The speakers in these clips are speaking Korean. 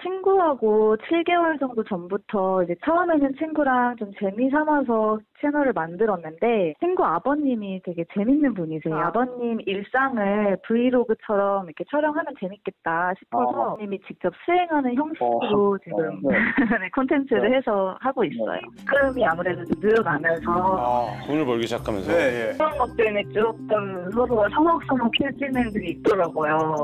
친구하고 7개월 정도 전부터 이제 처음에는 친구랑 좀 재미삼아서 채널을 만들었는데 친구 아버님이 되게 재밌는 분이세요. 아버님 일상을 브이로그처럼 이렇게 촬영하면 재밌겠다 싶어서 아버님이 직접 수행하는 형식으로 지금 콘텐츠를 해서 하고 있어요. 흐름이 아무래도 좀 늘어나면서 돈을 벌기 시작하면서 그런 것 때문에 조금 서로가 서먹서먹해지는 게 있더라고요.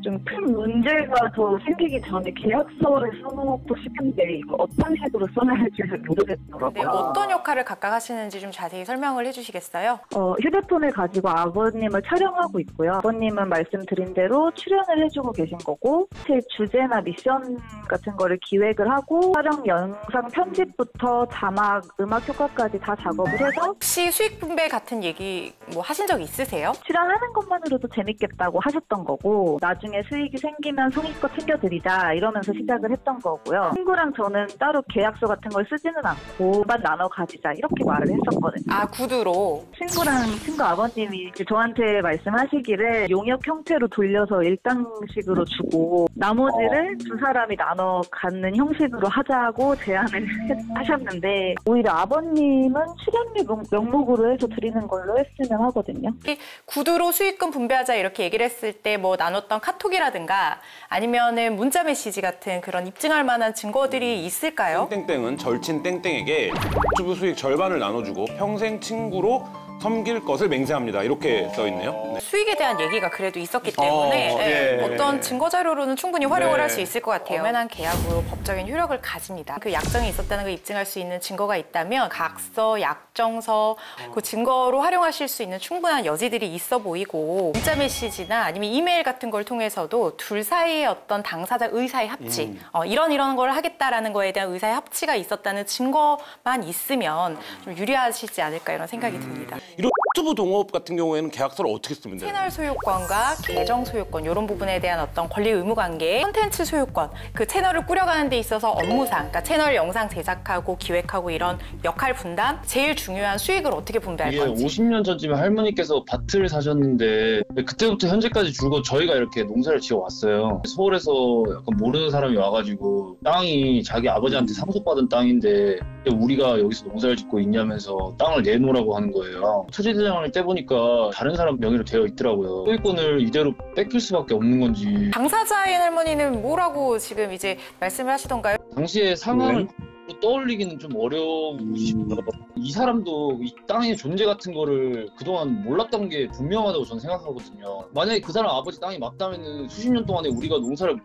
좀 큰 문제가 더 생기기 전에 계약서를 써놓고 싶은데 이거 어떤 식으로 써야 할지 잘 모르겠더라고요. 네, 어떤 역할을 각각 하시는지 좀 자세히 설명을 해주시겠어요? 휴대폰을 가지고 아버님을 촬영하고 있고요. 아버님은 말씀드린 대로 출연을 해주고 계신 거고 제 주제나 미션 같은 거를 기획을 하고 촬영 영상 편집부터 자막, 음악 효과까지 다 작업을 해서 혹시 수익 분배 같은 얘기 뭐 하신 적 있으세요? 출연하는 것만으로도 재밌겠다고 하셨던 거고 나중에 수익이 생기면 성의껏 챙겨드리자 이러면서 시작을 했던 거고요. 친구랑 저는 따로 계약서 같은 걸 쓰지는 않고 반 나눠 가지자 이렇게 말을 했었거든요. 아, 구두로? 친구랑 친구 아버님이 저한테 말씀하시기를 용역 형태로 돌려서 일당식으로 주고 나머지를 두 사람이 나눠 갖는 형식으로 하자고 제안을 하셨는데 오히려 아버님은 출연료 명목으로 해서 드리는 걸로 했으면 하거든요. 구두로 수익금 분배하자 이렇게 얘기를 했을 때 뭐 나눴던 카톡이라든가 아니면은 문자 메시지 같은 그런 입증할 만한 증거들이 있을까요? 땡땡땡은 절친 땡땡에게 유튜브 수익 절반을 나눠주고 평생 친구로 섬길 것을 맹세합니다. 이렇게 써있네요. 네. 수익에 대한 얘기가 그래도 있었기 때문에 어떤 증거 자료로는 충분히 활용을 할 수 있을 것 같아요. 엄연한 계약으로 법적인 효력을 가집니다. 그 약정이 있었다는 걸 입증할 수 있는 증거가 있다면 각서, 약정서 그 증거로 활용하실 수 있는 충분한 여지들이 있어 보이고 문자 메시지나 아니면 이메일 같은 걸 통해서도 둘 사이의 어떤 당사자 의사의 합치 이런 걸 하겠다라는 거에 대한 의사의 합치가 있었다는 증거만 있으면 좀 유리하시지 않을까 이런 생각이 듭니다. 이런 유튜브 동업 같은 경우에는 계약서를 어떻게 쓰면 돼요? 채널 소유권과 계정 소유권 이런 부분에 대한 어떤 권리 의무 관계, 콘텐츠 소유권, 그 채널을 꾸려가는 데 있어서 업무상, 그러니까 채널 영상 제작하고 기획하고 이런 역할 분담, 제일 중요한 수익을 어떻게 분배할 건지. 50년 전쯤에 할머니께서 밭을 사셨는데 그때부터 현재까지 줄곧 저희가 이렇게 농사를 지어왔어요. 서울에서 약간 모르는 사람이 와가지고 땅이 자기 아버지한테 상속받은 땅인데 우리가 여기서 농사를 짓고 있냐면서 땅을 내놓으라고 하는 거예요. 토지대장을 떼보니까 다른 사람 명의로 되어 있더라고요. 소유권을 이대로 뺏길 수밖에 없는 건지. 당사자인 할머니는 뭐라고 지금 이제 말씀을 하시던가요? 당시에 상황을 떠올리기는 좀 어려우시고요. 이 사람도 이 땅의 존재 같은 거를 그동안 몰랐던 게 분명하다고 저는 생각하거든요. 만약에 그 사람 아버지 땅이 맞다면 수십 년 동안에 우리가 농사를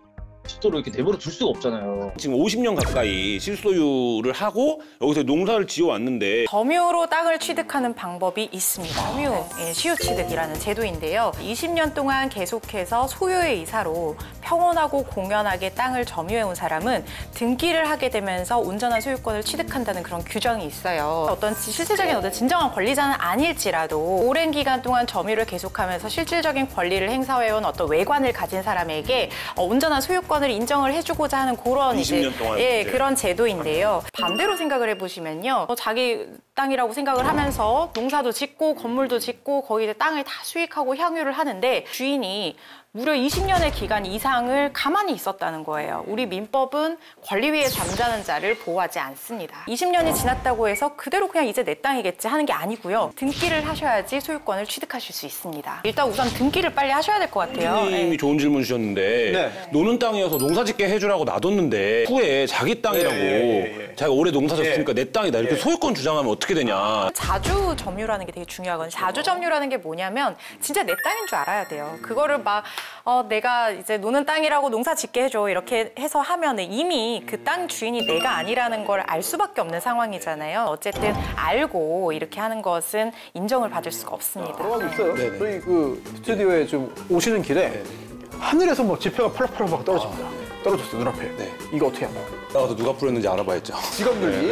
짓도록 이렇게 내버려 둘 수가 없잖아요. 지금 50년 가까이 실소유를 하고 여기서 농사를 지어왔는데 점유로 땅을 취득하는 방법이 있습니다. 점유, 시효취득이라는 제도인데요. 20년 동안 계속해서 소유의 이사로 평온하고 공연하게 땅을 점유해온 사람은 등기를 하게 되면서 온전한 소유권을 취득한다는 그런 규정이 있어요. 어떤 실질적인 진정한 권리자는 아닐지라도 오랜 기간 동안 점유를 계속하면서 실질적인 권리를 행사해온 어떤 외관을 가진 사람에게 온전한 소유권 을 인정을 해주고자 하는 그런 20년 동안 그런 제도인데요. 반대로 생각을 해보시면요, 자기 땅이라고 생각을 하면서 농사도 짓고 건물도 짓고 거기에 땅을 다 수익하고 향유를 하는데 주인이 무려 20년의 기간 이상을 가만히 있었다는 거예요. 우리 민법은 권리 위에 잠자는 자를 보호하지 않습니다. 20년이 지났다고 해서 그대로 그냥 이제 내 땅이겠지 하는 게 아니고요. 등기를 하셔야지 소유권을 취득하실 수 있습니다. 일단 우선 등기를 빨리 하셔야 될 것 같아요. 님이 좋은 질문 주셨는데 노는 땅이어서 농사짓게 해주라고 놔뒀는데 후에 자기 땅이라고 자기가 오래 농사 졌으니까 내 땅이다 이렇게 소유권 주장하면 어떻게 되냐. 자주 점유라는 게 되게 중요하거든요. 자주 점유라는 게 뭐냐면 진짜 내 땅인 줄 알아야 돼요. 그거를 막 내가 이제 노는 땅이라고 농사 짓게 해줘 이렇게 해서 하면은 이미 그 땅 주인이 내가 아니라는 걸 알 수밖에 없는 상황이잖아요. 어쨌든 알고 이렇게 하는 것은 인정을 받을 수가 없습니다. 그런 거 있어요. 저희 그 스튜디오에 좀 오시는 길에 하늘에서 뭐 지표가 펄럭펄럭 막 떨어집니다. 떨어졌어요, 눈앞에. 이거 어떻게 합니까? 나가서 누가 뿌렸는지 알아봐야죠. 직업 늘기.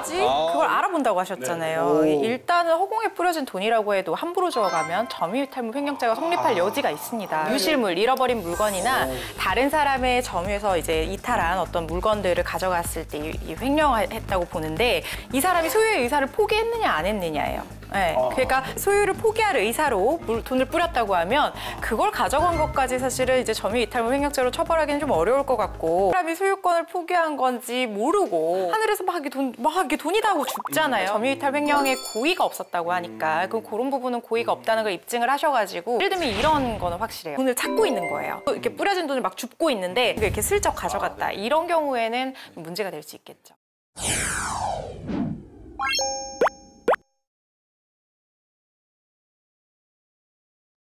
그걸 알아본다고 하셨잖아요. 일단은 허공에 뿌려진 돈이라고 해도 함부로 주워가면 점유이탈물 횡령죄가 성립할 여지가 있습니다. 유실물, 잃어버린 물건이나 다른 사람의 점유에서 이제 이탈한 어떤 물건들을 가져갔을 때 이 횡령했다고 보는데 이 사람이 소유의 의사를 포기했느냐 안 했느냐예요. 네. 그러니까 소유를 포기할 의사로 돈을 뿌렸다고 하면 그걸 가져간 것까지 사실은 이제 점유이탈물 횡령죄로 처벌하기는 좀 어려울 것 같고 사람이 소유권을 포기한 건지 모르고 하늘에서 막 이게 돈이다 하고 죽잖아요. 점유이탈 횡령에 고의가 없었다고 하니까 그런 부분은 고의가 없다는 걸 입증을 하셔가지고 예를 들면 이런 거는 확실해요. 돈을 찾고 있는 거예요. 이렇게 뿌려진 돈을 막 줍고 있는데 이렇게 슬쩍 가져갔다. 이런 경우에는 문제가 될 수 있겠죠.